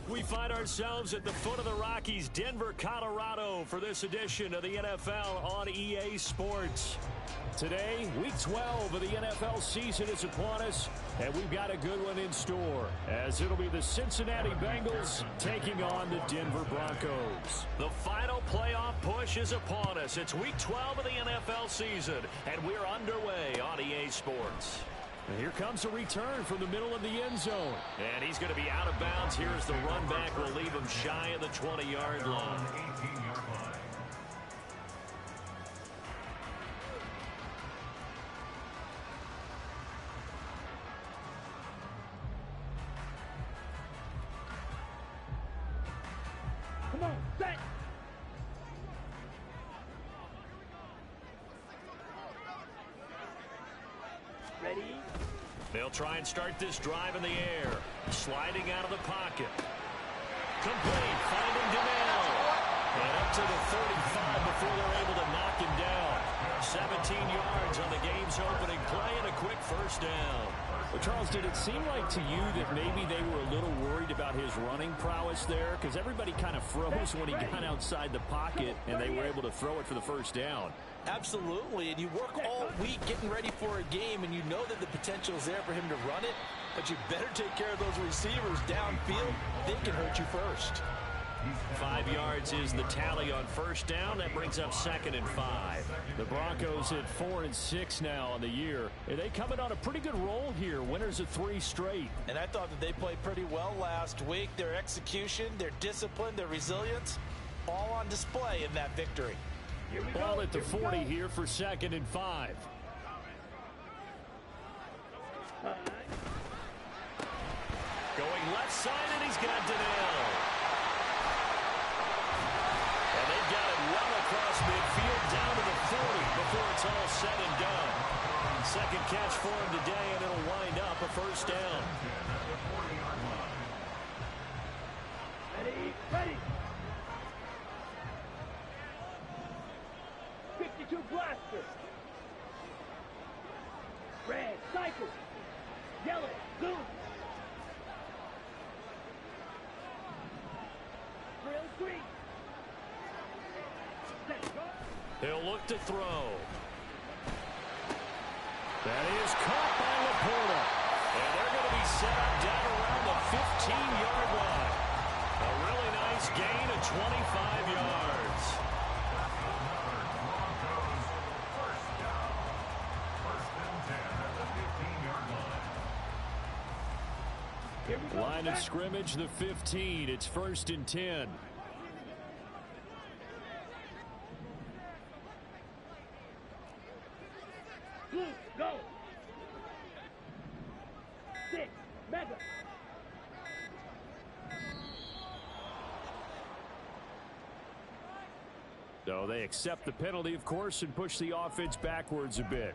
We find ourselves at the foot of the Rockies, Denver, Colorado, for this edition of the NFL on EA Sports. Today, Week 12 of the NFL season is upon us, and we've got a good one in store, as it'll be the Cincinnati Bengals taking on the Denver Broncos. The final playoff push is upon us. It's Week 12 of the NFL season, and we're underway on EA Sports. And here comes a return from the middle of the end zone. And he's going to be out of bounds. Here's the run back. Will leave him shy of the 20-yard line. Come on, set. Ready? They'll try and start this drive in the air. Sliding out of the pocket. Complete. Finding Donnell. And up to the 35 before they're able to knock him down. 17 yards on the game's opening play and a quick first down. Well, Charles, did it seem like to you that maybe they were a little worried about his running prowess there? Because everybody kind of froze when he got outside the pocket, and they were able to throw it for the first down. Absolutely, and you work all week getting ready for a game, and you know that the potential is there for him to run it, but you better take care of those receivers downfield. They can hurt you first. 5 yards is the tally on first down. That brings up 2nd and 5. The Broncos at 4-6 now on the year. And they coming on a pretty good roll here. Winners of 3 straight. And I thought that they played pretty well last week. Their execution, their discipline, their resilience, all on display in that victory. Ball at the 40 here for 2nd and 5. Going left side, and he's got Donnell. And they've got it well across midfield down to the 40 before it's all said and done. Second catch for him today, and it'll wind up a first down. Ready, ready. 52 blaster. Red, cycle. Yellow, zoom. Drill 3. He'll look to throw. That is caught by Laporta. And they're going to be set up down around the 15-yard line. A really nice gain of 25 yards. Line of scrimmage, the 15. It's 1st and 10. Blue, go. 6, mega. So they accept the penalty, of course, and push the offense backwards a bit.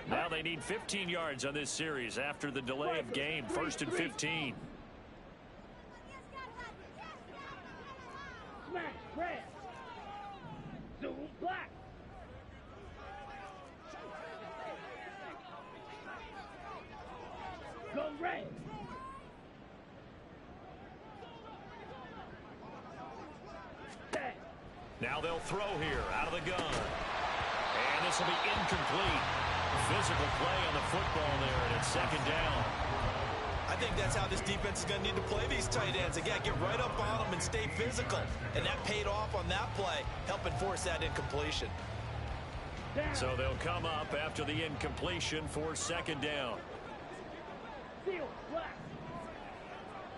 Now they need 15 yards on this series after the delay of game. 1st and 15. Smash, red. Zoom, black. Go red. Set. Now they'll throw here out of the gun. And this will be incomplete. Physical play on the football there, and it's 2nd down. I think that's how this defense is going to need to play these tight ends. They got to get right up on them and stay physical. And that paid off on that play, helping force that incompletion. So they'll come up after the incompletion for 2nd down. Seal, black.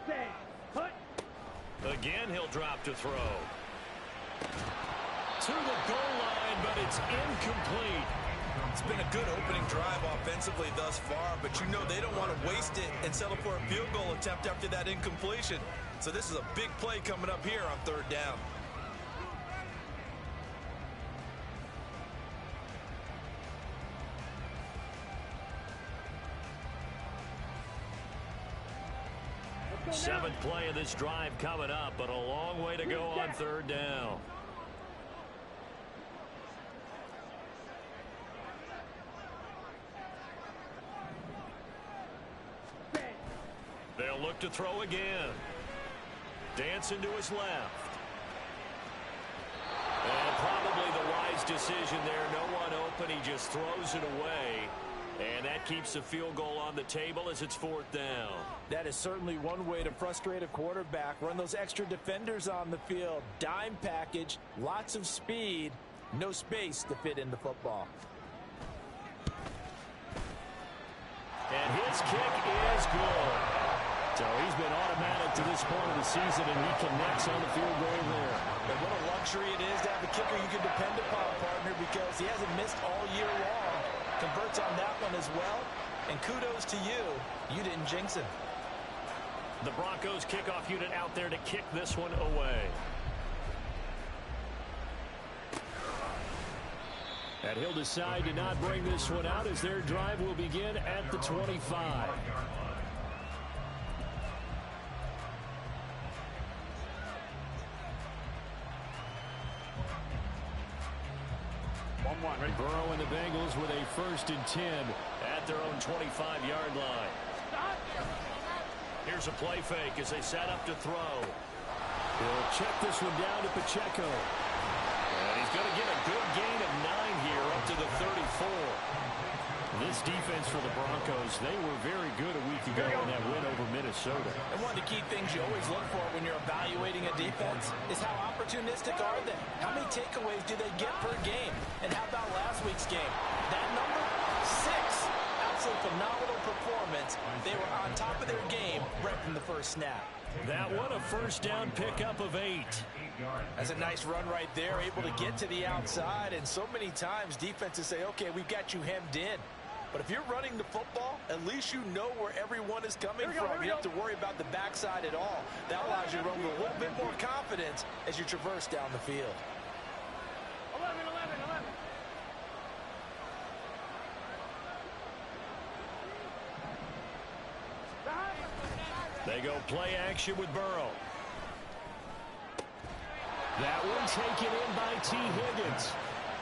Set. Hut. Again, he'll drop to throw. To the goal line, but it's incomplete. It's been a good opening drive offensively thus far, but you know they don't want to waste it and settle for a field goal attempt after that incompletion. So this is a big play coming up here on 3rd down. Seventh play of this drive coming up, but a long way to go on 3rd down. look to throw again. Dancing to his left. And probably the wise decision there. No one open. He just throws it away. And that keeps the field goal on the table as it's 4th down. That is certainly one way to frustrate a quarterback. Run those extra defenders on the field. Dime package, lots of speed, no space to fit in the football. And his kick is good. So he's been automatic to this point of the season, and he connects on the field goal there. And what a luxury it is to have a kicker you can depend upon, partner, because he hasn't missed all year long. Converts on that one as well. And kudos to you. You didn't jinx him. The Broncos kickoff unit out there to kick this one away. And he'll decide to not bring this one out as their drive will begin at the 25. Burrow and the Bengals with a 1st and 10 at their own 25-yard line. Here's a play fake as they set up to throw. He'll check this one down to Pacheco. And he's going to get a good gain of 9 here up to the 34. This defense for the Broncos, they were very good a week ago in that win over Minnesota. And one of the key things you always look for when you're evaluating a defense is how opportunistic are they? How many takeaways do they get per game? And how about last week's game? That number? 6. Absolutely phenomenal performance. They were on top of their game right from the first snap. That one a 1st down pickup of 8. That's a nice run right there, able to get to the outside. And so many times defenses say, okay, we've got you hemmed in. But if you're running the football, at least you know where everyone is coming from. You don't have to worry about the backside at all. That allows you to run with a little bit more confidence as you traverse down the field. 11. They go play action with Burrow. That one taken in by T. Higgins.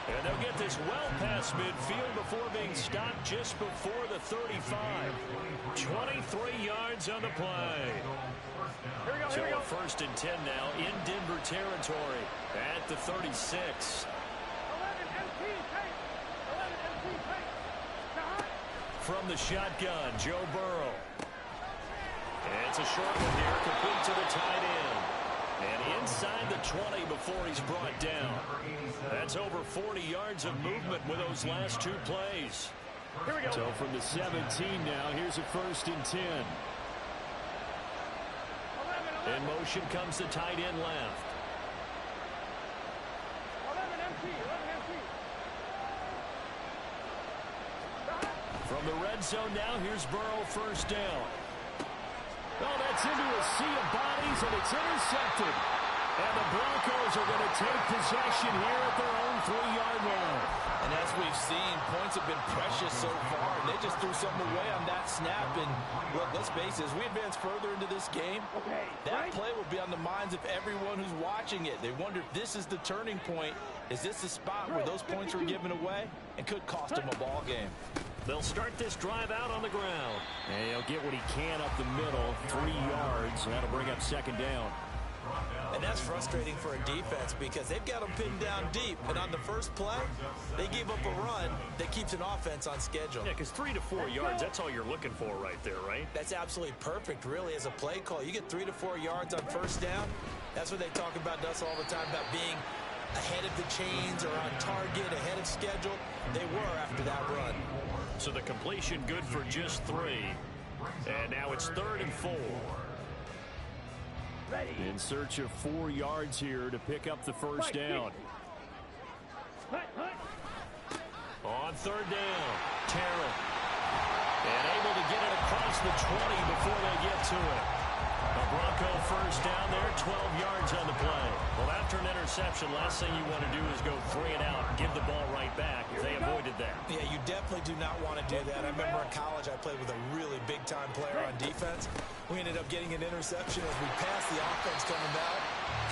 And they'll get this well past midfield before being stopped just before the 35. 23 yards on the play. So a 1st and 10 now in Denver territory at the 36. 11 MT take. 11 MT take. From the shotgun, Joe Burrow. And it's a short one here, complete to the tight end. And inside the 20 before he's brought down. That's over 40 yards of movement with those last 2 plays. Here we go. So from the 17 now, here's a 1st and 10. 11. In motion comes the tight end left. 11 MT. From the red zone now, here's Burrow 1st down. Oh, that's into a sea of bodies, and it's intercepted. And the Broncos are going to take possession here at their own 3-yard line. And as we've seen, points have been precious so far, and they just threw something away on that snap. And look, let's face it, as we advance further into this game, that play will be on the minds of everyone who's watching it. They wonder if this is the turning point. Is this the spot where those points were given away and could cost them a ball game? They'll start this drive out on the ground. And he'll get what he can up the middle, 3 yards. That'll bring up 2nd down. And that's frustrating for a defense because they've got them pinned down deep. And on the first play, they gave up a run that keeps an offense on schedule. Yeah, because 3 to 4 yards, that's all you're looking for right there, right? That's absolutely perfect, really, as a play call. You get 3 to 4 yards on 1st down. That's what they talk about to us all the time, about being ahead of the chains or on target, ahead of schedule. They were after that run. So the completion good for just 3. And now it's 3rd and 4. In search of 4 yards here to pick up the 1st down. On 3rd down, Terrell. And able to get it across the 20 before they get to it. A Bronco 1st down there, 12 yards on the play. Well, after an interception, last thing you want to do is go 3 and out and give the ball right back. They avoided that. Yeah, you definitely do not want to do that. I remember in college I played with a really big-time player on defense. We ended up getting an interception as we passed the offense coming out.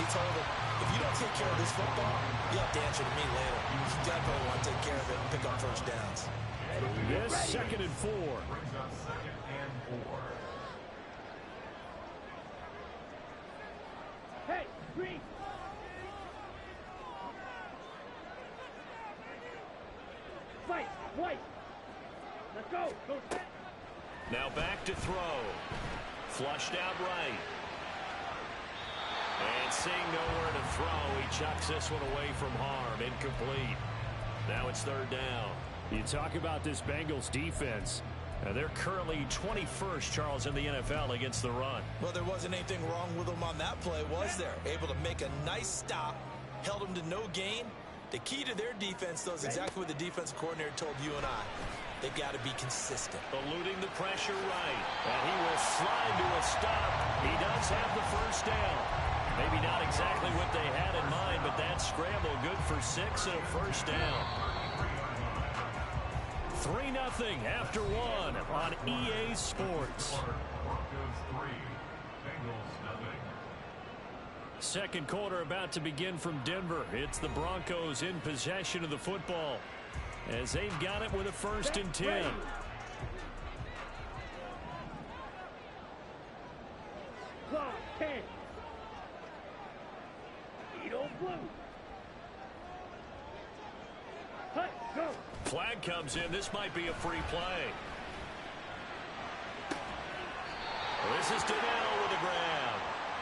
He told him, if you don't take care of this football, you'll have to answer to me later. You definitely want to take care of it and pick up 1st downs. This 2nd and 4. Green. Fight. White. Let's go. Go set. Now back to throw. Flushed out right. And seeing nowhere to throw, he chucks this one away from harm. Incomplete. Now it's third down. You talk about this Bengals defense. They're currently 21st, Charles, in the NFL against the run. Well, there wasn't anything wrong with them on that play, was there? Able to make a nice stop, held them to no gain. The key to their defense, though, is exactly what the defensive coordinator told you and I. They've got to be consistent. Eluding the pressure right. And he will slide to a stop. He does have the first down. Maybe not exactly what they had in mind, but that scramble good for 6 and a first down. 3-0 after 1 on EA Sports. Second quarter about to begin from Denver. It's the Broncos in possession of the football as they've got it with a 1st and 10. Clock 10. Edo blue. Hut, go. Flag comes in. This might be a free play. This is Donnell with a grab.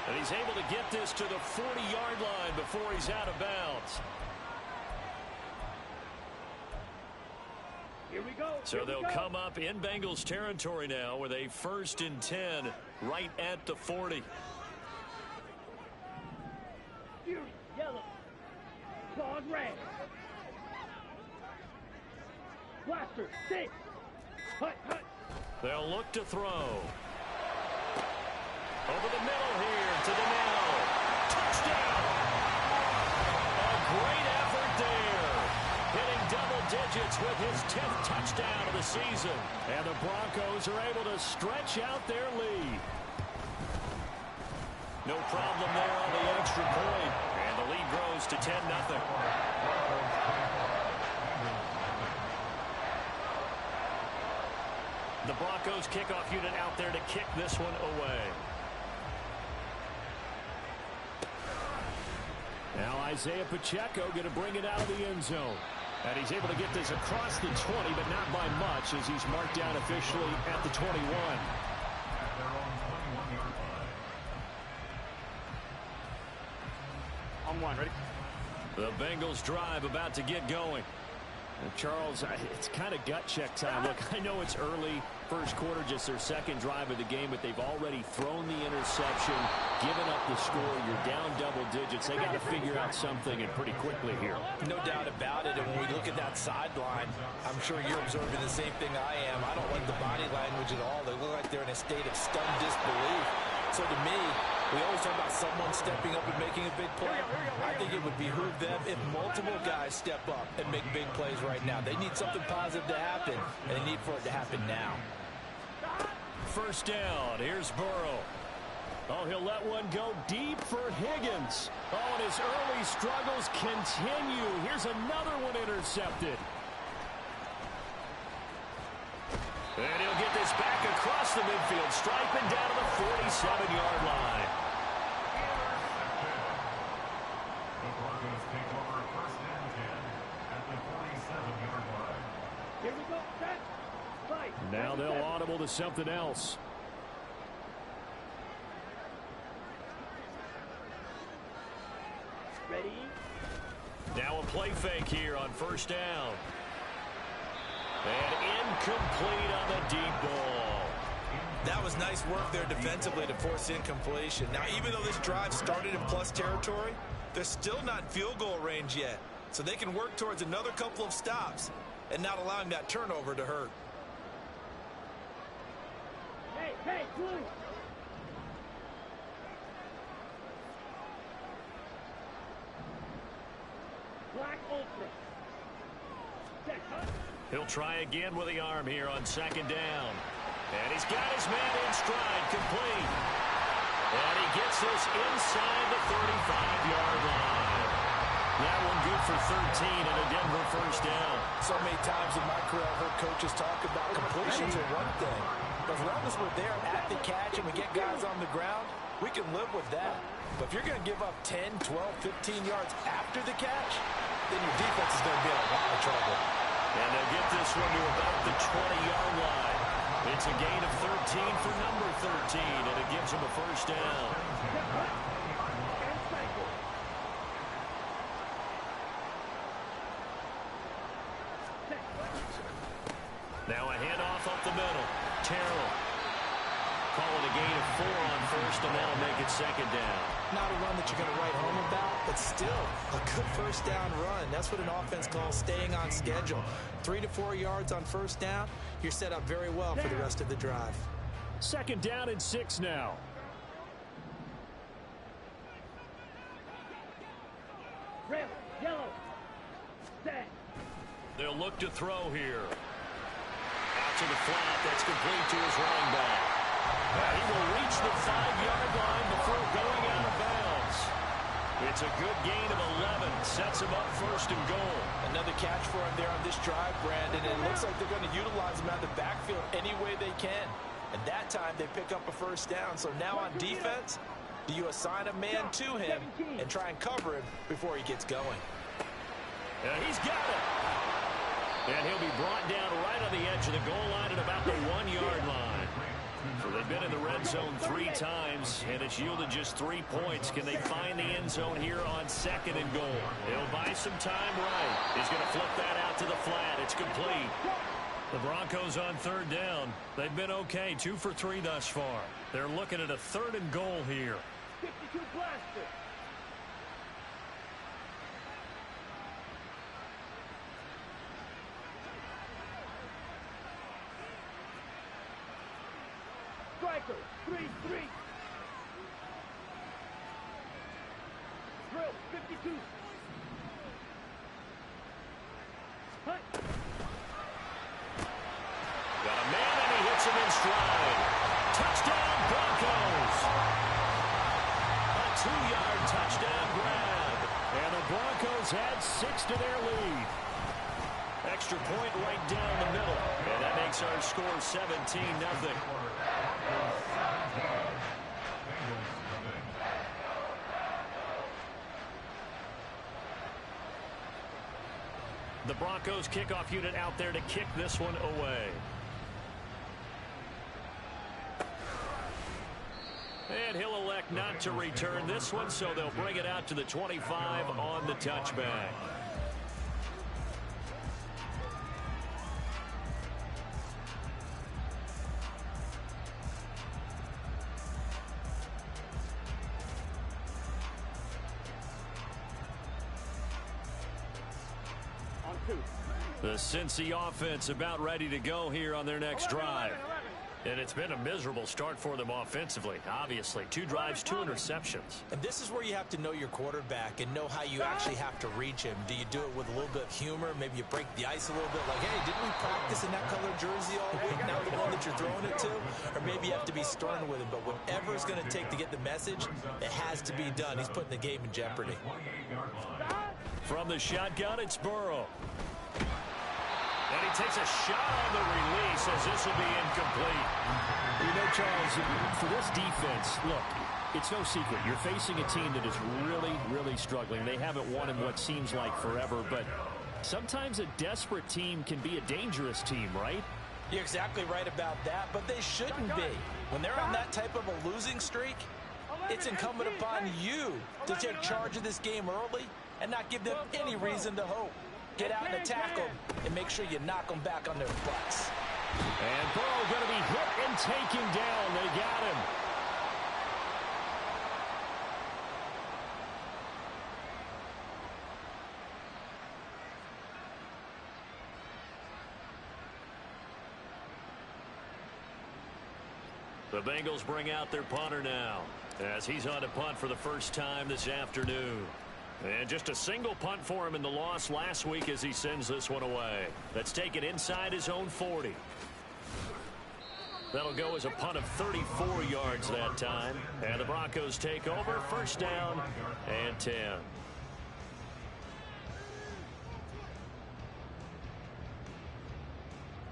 And he's able to get this to the 40-yard line before he's out of bounds. Here we go. So they'll come up in Bengals territory now with a 1st and 10 right at the 40. Fury, yellow. Claws red. Blaster, 6. Hut, hut. They'll look to throw. Over the middle here to Donnell. Touchdown! A great effort there. Hitting double digits with his 10th touchdown of the season. And the Broncos are able to stretch out their lead. No problem there on the extra point. And the lead grows to 10-0. The Broncos kickoff unit out there to kick this one away. Now Isaiah Pacheco going to bring it out of the end zone. And he's able to get this across the 20, but not by much as he's marked down officially at the 21. On one, ready? The Bengals drive about to get going. And Charles, it's kind of gut check time. Look, I know it's early, first quarter, just their second drive of the game, but they've already thrown the interception, given up the score. You're down double digits. They got to figure out something and pretty quickly here. No doubt about it. And when we look at that sideline, I'm sure you're observing the same thing I am. I don't like the body language at all. They look like they're in a state of stunned disbelief. So to me, we always talk about someone stepping up and making a big play. I think it would behoove them if multiple guys step up and make big plays right now. They need something positive to happen, and they need for it to happen now. First down. Here's Burrow. Oh, he'll let one go deep for Higgins. Oh, and his early struggles continue. Here's another one intercepted. And he'll get this back across the midfield, striping down to the 47-yard line. The Broncos take over 1st and 10 at the 47-yard line. Here we go. Set. Fight. Now they'll audible to something else. Ready? Now a play fake here on first down. And incomplete on the deep ball. That was nice work there defensively to force incompletion. Now, even though this drive started in plus territory, they're still not in field goal range yet. So they can work towards another couple of stops and not allowing that turnover to hurt. Hey, hey, blue. Black ultra. Set. Hut. He'll try again with the arm here on second down. And he's got his man in stride, complete. And he gets this inside the 35-yard line. That one good for 13 and a Denver first down. So many times in my career, I've heard coaches talk about completions are one thing. But as long as we're there at the catch and we get guys on the ground, we can live with that. But if you're going to give up 10, 12, 15 yards after the catch, then your defense is going to be in a lot of trouble. And they'll get this one to about the 20-yard line. It's a gain of 13 for number 13, and it gives them a first down. Now a handoff up the middle. Terrell. Call it a gain of 4 on first, and that'll make it second down. Not a run that you're going to write home about, but still a good first down run. That's what an offense calls staying on schedule. 3 to 4 yards on first down. You're set up very well for the rest of the drive. Second down and 6 now. Red, yellow, set. They'll look to throw here. Out to the flat. That's complete to his running back. He will reach the 5-yard line before going out of bounds. It's a good gain of 11. Sets him up first and goal. Another catch for him there on this drive, Brandon. And it looks like they're going to utilize him out of the backfield any way they can. And that time they pick up a first down. So now on defense, do you assign a man to him and try and cover him before he gets going? He's got it. And he'll be brought down right on the edge of the goal line at about the 1-yard line. So they've been in the red zone 3 times, and it's yielded just 3 points. Can they find the end zone here on second and goal? He'll buy some time right. He's going to flip that out to the flat. It's complete. The Broncos on third down. They've been okay, 2 for 3 thus far. They're looking at a third and goal here. 52 blaster. Striker, 3-3. Drill, 52. Hunt. Got a man, and he hits him in stride. Touchdown, Broncos. A 2-yard touchdown grab. And the Broncos add 6 to their lead. Extra point right down the middle. And that makes our score 17-0. The Broncos kickoff unit out there to kick this one away. And he'll elect not to return this one, so they'll bring it out to the 25 on the touchback. The Cincy offense about ready to go here on their next drive. And it's been a miserable start for them offensively, obviously. 2 drives, 2 interceptions. And this is where you have to know your quarterback and know how you actually have to reach him. Do you do it with a little bit of humor? Maybe you break the ice a little bit, like, hey, didn't we practice in that color jersey all week? Now the one that you're throwing it to? Or maybe you have to be stern with him. But whatever it's going to take to get the message, it has to be done. He's putting the game in jeopardy. From the shotgun, it's Burrow. And he takes a shot on the release as this will be incomplete. You know, Charles, for this defense, look, it's no secret. You're facing a team that is really, really struggling. They haven't won in what seems like forever, but sometimes a desperate team can be a dangerous team, right? You're exactly right about that, but they shouldn't be. When they're on that type of a losing streak, it's incumbent upon you to take charge of this game early and not give them any reason to hope. Get out and attack them and make sure you knock them back on their butts. And Burrow going to be hit and taken down. They got him. The Bengals bring out their punter now as he's on to punt for the first time this afternoon. And just a single punt for him in the loss last week as he sends this one away. That's taken inside his own 40. That'll go as a punt of 34 yards that time. And the Broncos take over. First down and 10.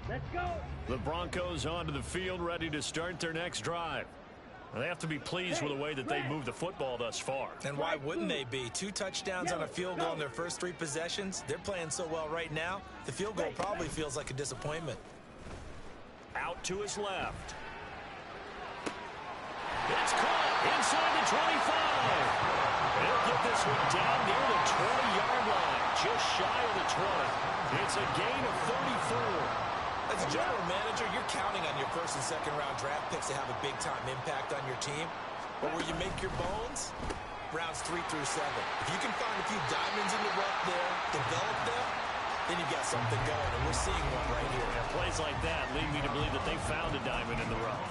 Let's go. The Broncos onto the field ready to start their next drive. They have to be pleased with the way that they moved the football thus far. And why wouldn't they be? 2 touchdowns on a field goal in their first 3 possessions. They're playing so well right now, the field goal probably feels like a disappointment. Out to his left. It's caught inside the 25. They'll get this one down near the 20-yard line, just shy of the 20. It's a gain of 34. As a general manager, you're counting on your first and second round draft picks to have a big-time impact on your team. But where you make your bones, rounds 3 through 7. If you can find a few diamonds in the rough there, develop them, then you've got something going, and we're seeing one right here. Yeah, plays like that lead me to believe that they found a diamond in the rough.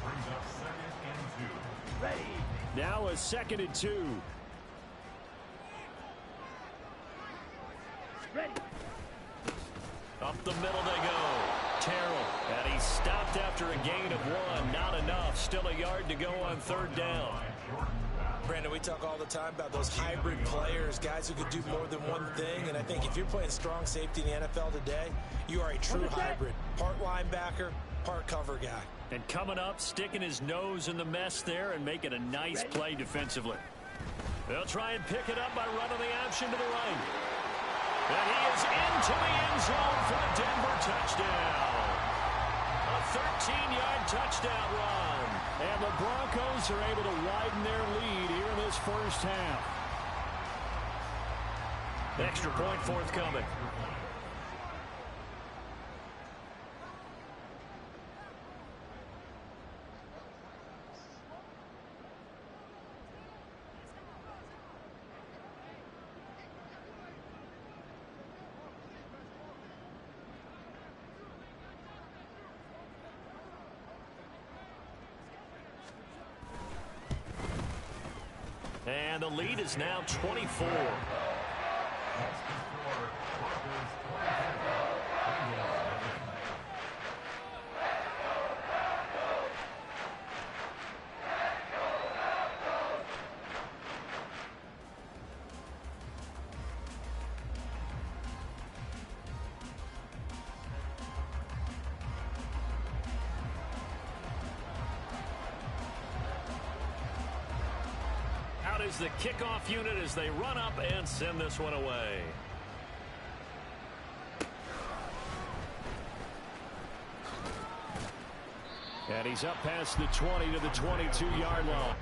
Brings up 2nd and 2. Ready. Now a 2nd and 2. Ready. Up the middle they go. Terrell, and he stopped after a gain of 1. Not enough. Still a yard to go on 3rd down. Brandon, we talk all the time about those hybrid players, guys who could do more than one thing. And I think if you're playing strong safety in the NFL today, you are a true hybrid. Part linebacker, part cover guy. And coming up, sticking his nose in the mess there and making a nice play defensively. They'll try and pick it up by running the option to the right. And he is into the end zone for a Denver touchdown. A 13-yard touchdown run. And the Broncos are able to widen their lead here in this first half. Extra point forthcoming. And the lead is now 24. Is the kickoff unit as they run up and send this one away. And he's up past the 20 to the 22-yard line.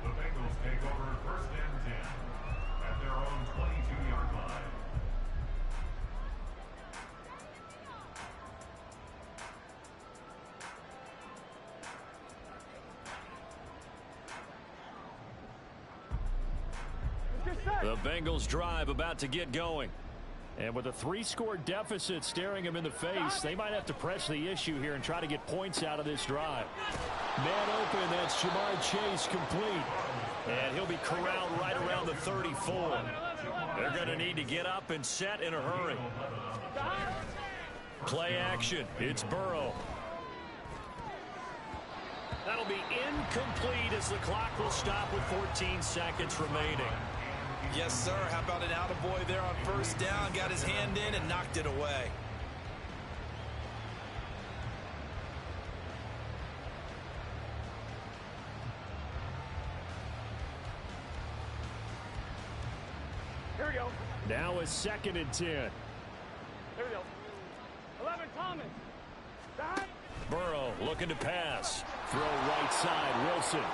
The Bengals take over 1st and 10 at their own 22-yard line. The Bengals drive about to get going. And with a 3-score deficit staring them in the face, they might have to press the issue here and try to get points out of this drive. Man open, that's Jamar Chase complete. And he'll be corralled right around the 34. They're going to need to get up and set in a hurry. Play action. It's Burrow. That'll be incomplete as the clock will stop with 14 seconds remaining. Yes, sir. How about an attaboy there on 1st down? Got his hand in and knocked it away. Here we go. Now a 2nd and 10. Here we go. 11 Thomas. Behind. Burrow looking to pass. Throw right side, Wilson.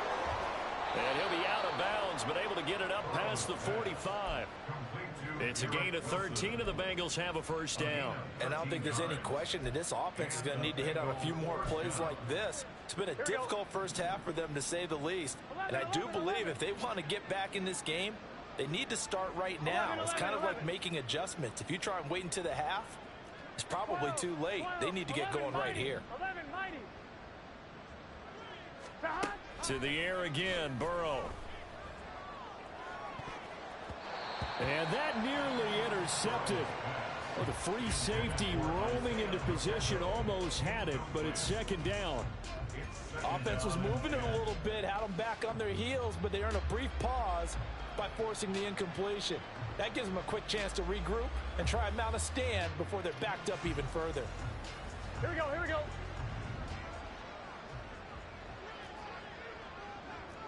And he'll be out of bounds, but able to get it up past the 45. Complete to It's a gain of 13, and the Bengals have a first down. And I don't think there's any question that this offense is going to need to hit on a few more plays like this. It's been a difficult first half for them, to say the least. And I do believe if they want to get back in this game, they need to start right now. It's kind of like making adjustments. If you try and wait until the half, it's probably too late. They need to get going right here. To the air again, Burrow. And that nearly intercepted. Well, the free safety roaming into position almost had it, but it's second down. Offense was moving it a little bit, had them back on their heels, but they earned a brief pause by forcing the incompletion. That gives them a quick chance to regroup and try and mount a stand before they're backed up even further. Here we go, here we go.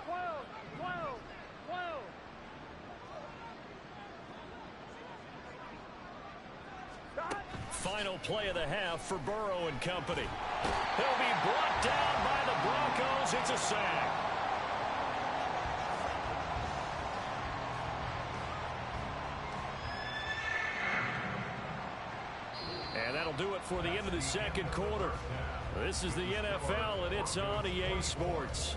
12, 12, 12. Final play of the half for Burrow and company. He'll be brought down by the Broncos. It's a sack. And that'll do it for the end of the second quarter. This is the NFL, and it's on EA Sports.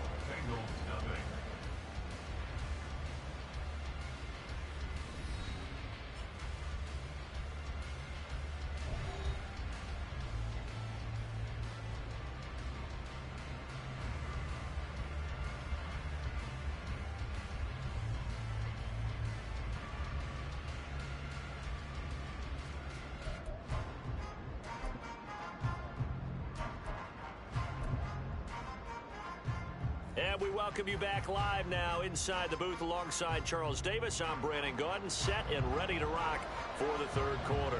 And we welcome you back live now inside the booth alongside Charles Davis. I'm Brandon Gaudin, set and ready to rock for the third quarter.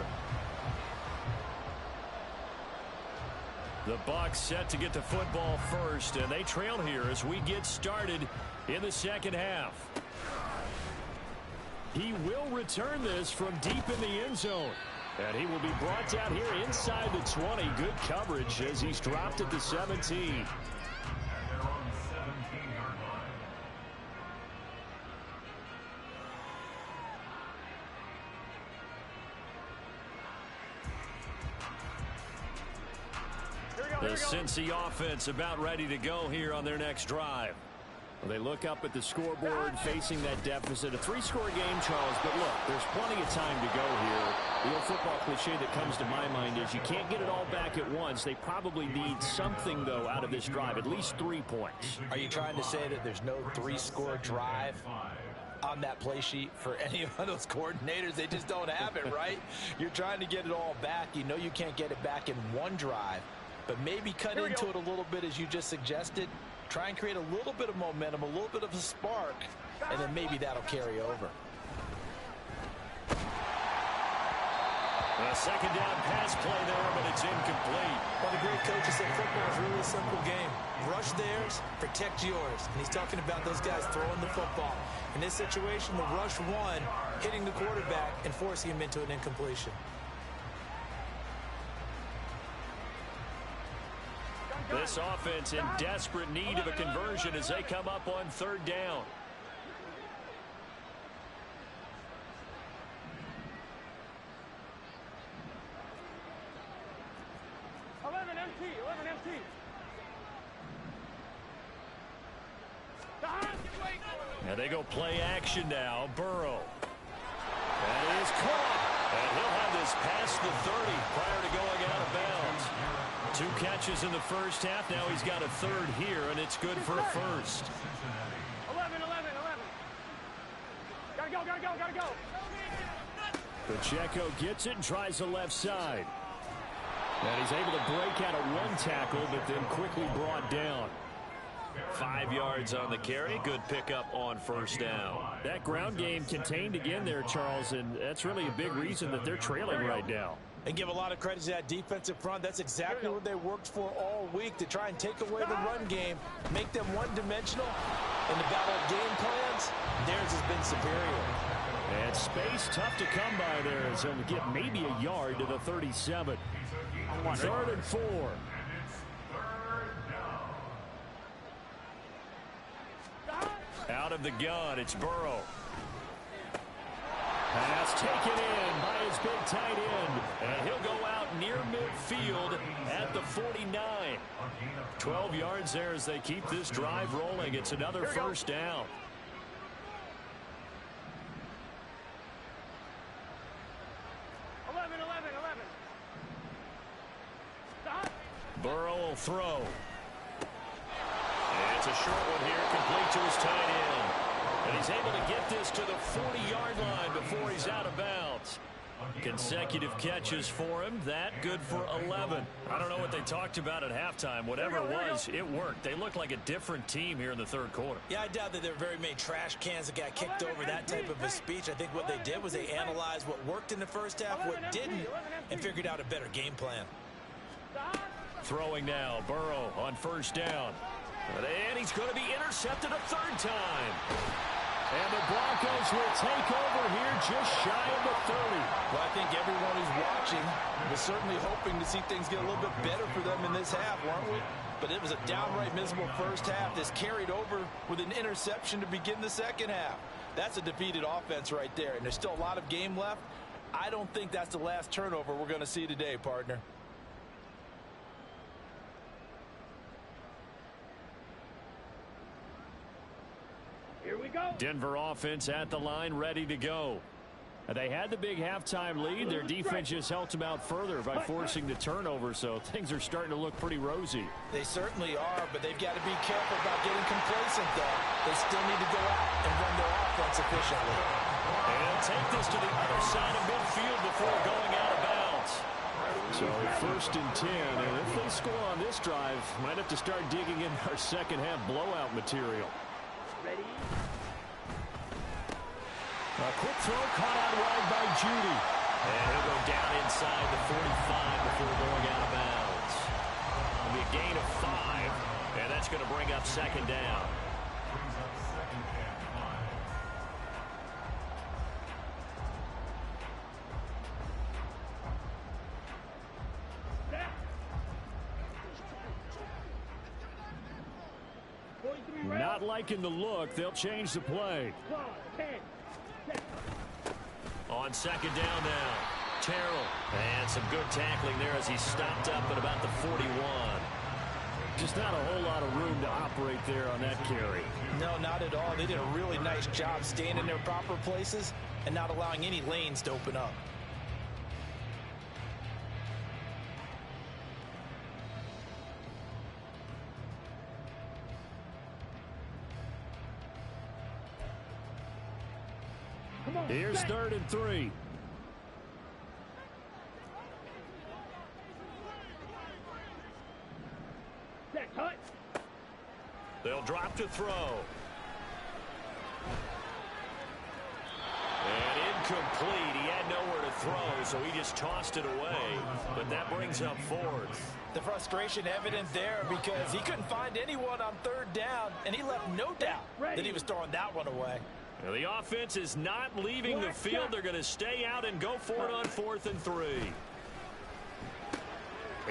The Bucs set to get the football first, and they trail here as we get started in the second half. He will return this from deep in the end zone. And he will be brought down here inside the 20. Good coverage as he's dropped at the 17. The Cincy offense about ready to go here on their next drive. Well, they look up at the scoreboard facing that deficit. A three-score game, Charles, but look, there's plenty of time to go here. The old football cliche that comes to my mind is you can't get it all back at once. They probably need something, though, out of this drive, at least 3 points. Are you trying to say that there's no three-score drive on that play sheet for any of those coordinators? They just don't have it, right? You're trying to get it all back. You know you can't get it back in one drive. But maybe cut into it a little bit, as you just suggested. Try and create a little bit of momentum, a little bit of a spark, and then maybe that'll carry over. A second down pass play there, but it's incomplete. Well, the great coach said football is really a simple game. Rush theirs, protect yours. And he's talking about those guys throwing the football. In this situation, the rush one, hitting the quarterback and forcing him into an incompletion. This offense in desperate need of a conversion as they come up on third down. And they go play action now. Burrow. That is caught. And he'll have this past the 30 prior to going out of bounds. 2 catches in the first half. Now he's got a third here, and it's good for a first. 11. Gotta go. Pacheco gets it and tries the left side. And he's able to break out of one tackle, but then quickly brought down. 5 yards on the carry. Good pickup on first down. That ground game contained again there, Charles, and that's really a big reason that they're trailing right now. And give a lot of credit to that defensive front. That's exactly what they worked for all week, to try and take away the run game, make them one-dimensional. In the battle of game plans, theirs has been superior. And space tough to come by there, as he'll get maybe a yard to the 37. 3rd and 4. Out of the gun, it's Burrow. Pass taken in by his big tight end. And he'll go out near midfield at the 49. 12 yards there as they keep this drive rolling. It's another first down. 11. Stop. Burrow will throw. And it's a short one here, complete to his tight end. And he's able to get this to the 40-yard line before he's out of bounds. Consecutive catches for him. That good for 11. I don't know what they talked about at halftime. Whatever it was, it worked. They looked like a different team here in the third quarter. Yeah, I doubt that there were very many trash cans that got kicked over that type of a speech. I think what they did was they analyzed what worked in the first half, what didn't, and figured out a better game plan. Throwing now, Burrow on first down. And he's going to be intercepted a third time. And the Broncos will take over here just shy of the 30. Well, I think everyone who's watching was certainly hoping to see things get a little bit better for them in this half, weren't we? But it was a downright miserable first half. This carried over with an interception to begin the second half. That's a defeated offense right there, and there's still a lot of game left. I don't think that's the last turnover we're going to see today, partner. Here we go. Denver offense at the line, ready to go. They had the big halftime lead. Their defense just helped them out further by forcing the turnover, so things are starting to look pretty rosy. They certainly are, but they've got to be careful about getting complacent, though. They still need to go out and run their offense efficiently. And take this to the other side of midfield before going out of bounds. So first and 10, and if they score on this drive, might have to start digging in our second half blowout material. Ready? A quick throw caught out wide by Judy. And he'll go down inside the 45 before going out of bounds. It'll be a gain of 5, and that's going to bring up second down. Not liking the look. They'll change the play. On second down now, Terrell. And some good tackling there as he stopped up at about the 41. Just not a whole lot of room to operate there on that carry. No, not at all. They did a really nice job staying in their proper places and not allowing any lanes to open up. Here's 3rd and 3. They'll drop to throw. And incomplete. He had nowhere to throw, so he just tossed it away. But that brings up 4th. The frustration evident there because he couldn't find anyone on 3rd down, and he left no doubt that he was throwing that one away. Now the offense is not leaving the field. They're going to stay out and go for it on 4th and 3.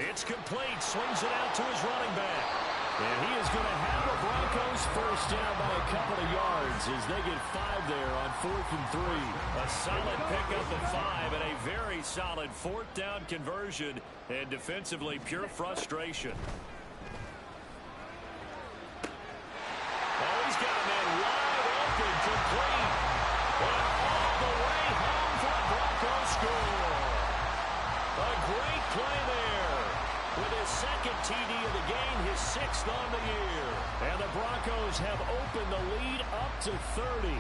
It's complete. Swings it out to his running back. And he is going to have the Broncos first down by a couple of yards as they get 5 there on 4th and 3. A solid pickup of 5 and a very solid 4th down conversion. And defensively, pure frustration. Oh, he's got a man wide open, complete. And all the way home for a Broncos score. A great play there. With his 2nd TD of the game, his 6th on the year. And the Broncos have opened the lead up to 30.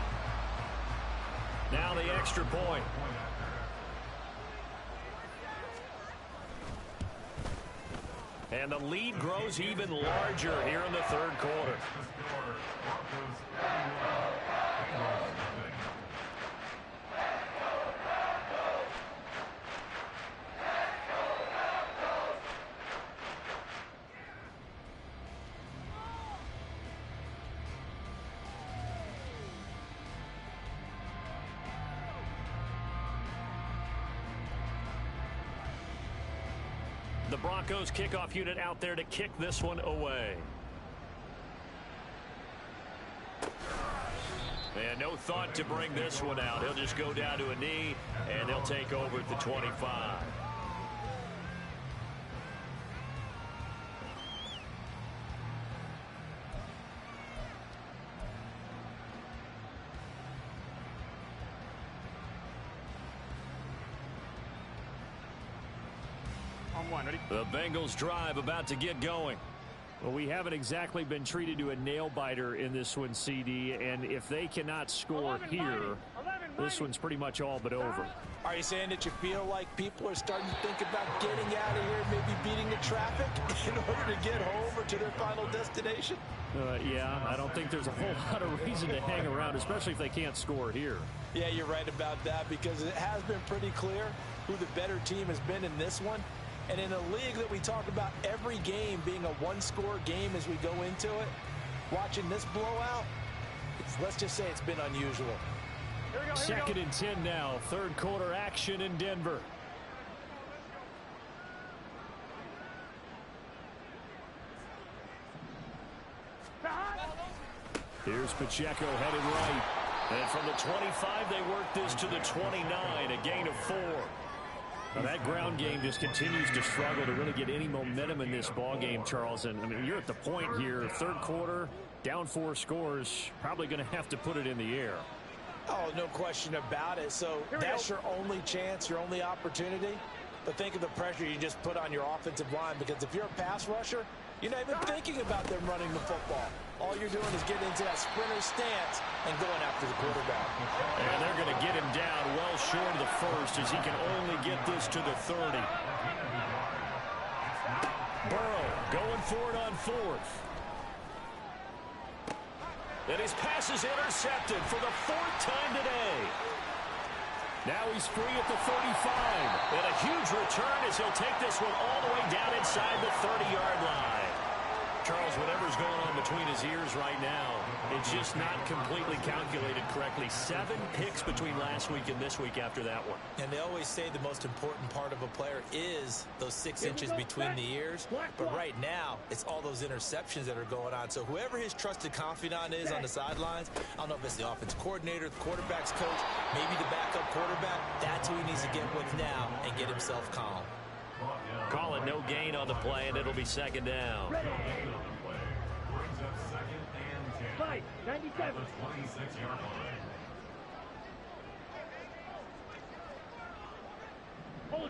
Now the extra point. And the lead grows even larger here in the 3rd quarter. The Broncos kickoff unit out there to kick this one away. And no thought to bring this one out. He'll just go down to a knee, and they'll take over at the 25. The Bengals drive about to get going. Well, we haven't exactly been treated to a nail-biter in this one, CD, and if they cannot score here, this one's pretty much all but over. Are you saying that you feel like people are starting to think about getting out of here, maybe beating the traffic in order to get home or to their final destination? Yeah, I don't think there's a whole lot of reason to hang around, especially if they can't score here. Yeah, you're right about that, because it has been pretty clear who the better team has been in this one. And in a league that we talk about every game being a one-score game as we go into it, watching this blowout, let's just say it's been unusual. Second and 10 now. Third quarter action in Denver. Here's Pacheco headed right. And from the 25, they work this to the 29, a gain of 4. Now that ground game just continues to struggle to really get any momentum in this ball game, Charles. And I mean, you're at the point here, third quarter, down 4 scores, probably going to have to put it in the air. Oh, no question about it. So that's your only chance, your only opportunity. But think of the pressure you just put on your offensive line, because if you're a pass rusher, you're not even thinking about them running the football. All you're doing is getting into that sprinter stance and going after the quarterback. And they're going to get him down well short of the first, as he can only get this to the 30. Burrow going for it on fourth. And his pass is intercepted for the 4th time today. Now he's free at the 35. And a huge return as he'll take this one all the way down inside the 30-yard line. Charles, whatever's going on between his ears right now, it's just not completely calculated correctly. 7 picks between last week and this week after that one. And they always say the most important part of a player is those 6 inches between the ears. But right now, it's all those interceptions that are going on. So whoever his trusted confidant is on the sidelines, I don't know if it's the offense coordinator, the quarterback's coach, maybe the backup quarterback, that's who he needs to get with now and get himself calm. Call it no gain on the play, and it'll be second down. Brings up second and 10. Fight, 97. The 26-yard line.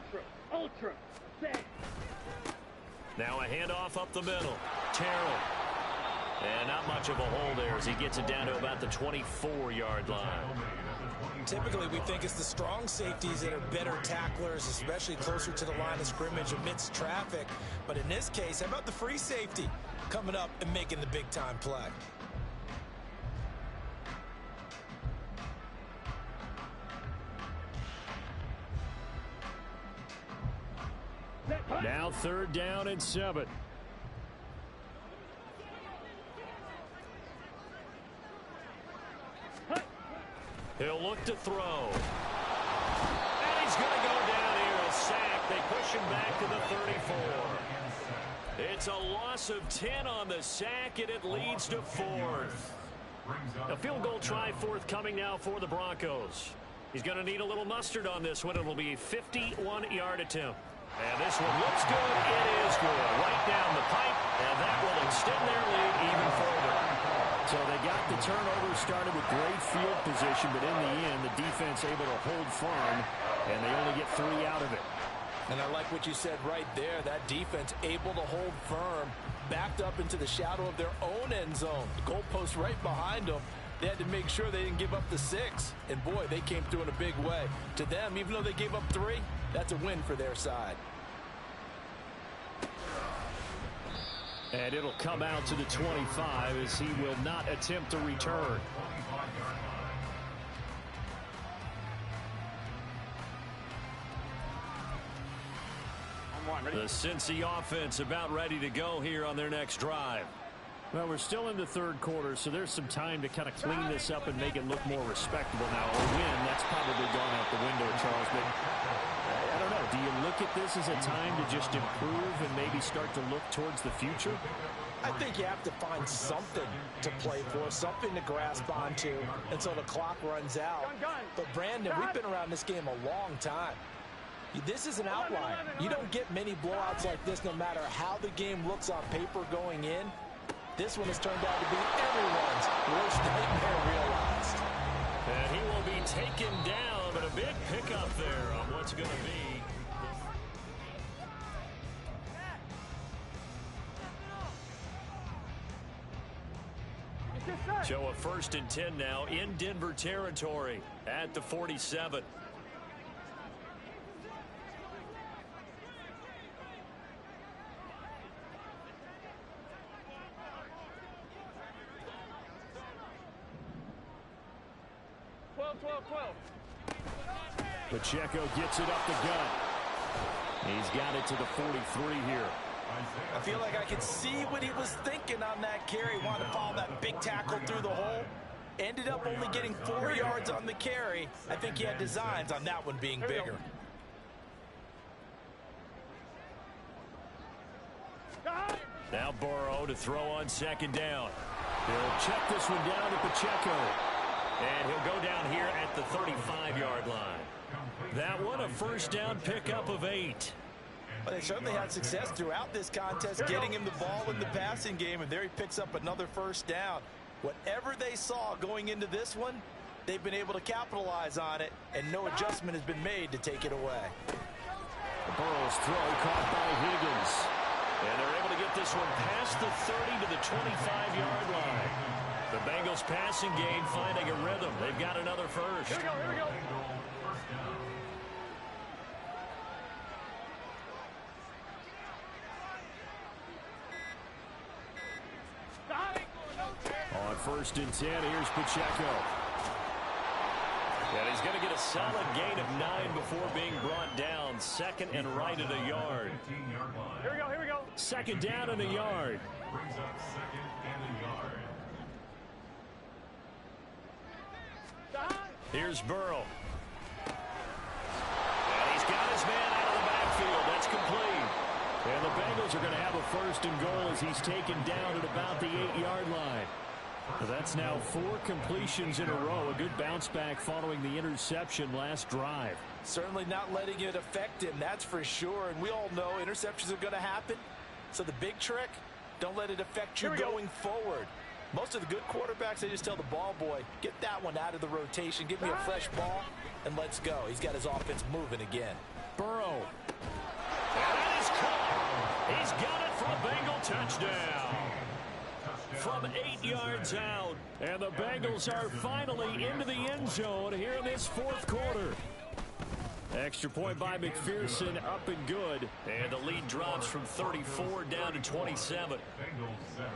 Ultra, set. Now a handoff up the middle. Terrell. And not much of a hole there as he gets it down to about the 24-yard line. Typically, we think it's the strong safeties that are better tacklers, especially closer to the line of scrimmage amidst traffic. But in this case, how about the free safety coming up and making the big-time play? Now 3rd down and 7. He'll look to throw. And he's going to go down here, a sack. They push him back to the 34. It's a loss of 10 on the sack, and it leads to 4th. A field goal try forthcoming now for the Broncos. He's going to need a little mustard on this one. It'll be a 51-yard attempt. And this one looks good. It is good. Right down the pipe, and that will extend their lead even further. So they got the turnover started with great field position, but in the end, the defense able to hold firm, and they only get 3 out of it. And I like what you said right there. That defense able to hold firm, backed up into the shadow of their own end zone. The goalpost right behind them. They had to make sure they didn't give up the 6. And, boy, they came through in a big way. To them, even though they gave up 3, that's a win for their side. And it'll come out to the 25 as he will not attempt to return. The Cincy offense about ready to go here on their next drive. Well, we're still in the 3rd quarter, so there's some time to kind of clean this up and make it look more respectable now. A win, that's probably gone out the window, Charles. But I don't know. Do you look at this as a time to just improve and maybe start to look towards the future? I think you have to find something to play for, something to grasp onto until the clock runs out. But, Brandon, we've been around this game a long time. This is an outlier. You don't get many blowouts like this no matter how the game looks on paper going in. This one has turned out to be everyone's worst nightmare realized. And he will be taken down, but a big pickup there on what's going to be. So a 1st and 10 now in Denver territory at the 47. Pacheco gets it up the gut. He's got it to the 43 here. I feel like I could see what he was thinking on that carry. Wanted to follow that big tackle through the hole. Ended up only getting 4 yards on the carry. I think he had designs on that one being bigger. Now Burrow to throw on 2nd down. He'll check this one down to Pacheco. And he'll go down here at the 35-yard line. That one a 1st down pickup of 8. Well, they certainly had success throughout this contest getting him the ball in the passing game, and there he picks up another 1st down. Whatever they saw going into this one, they've been able to capitalize on it, and no adjustment has been made to take it away. Burrow's throw caught by Higgins. And they're able to get this one past the 30 to the 25-yard line. The Bengals passing game finding a rhythm. They've got another 1st. Here we go. On 1st and 10, here's Pacheco. And he's going to get a solid gain of 9 before being brought down. 2nd and right at a yard. Here we go. 2nd down and a yard. Brings up 2nd and a yard. Here's Burrow. And he's got his man out of the backfield. That's complete. And the Bengals are going to have a 1st and goal as he's taken down at about the 8-yard line. So that's now 4 completions in a row. A good bounce back following the interception last drive. Certainly not letting it affect him, that's for sure. And we all know interceptions are going to happen. So the big trick, don't let it affect you going forward. Most of the good quarterbacks, they just tell the ball boy, get that one out of the rotation, give me a fresh ball, and let's go. He's got his offense moving again. Burrow. And it is caught. He's got it for a Bengal touchdown. From 8 yards out. And the Bengals are finally into the end zone here in this 4th quarter. Extra point by McPherson, up and good. And the lead drops from 34 down to 27. Bengals 7.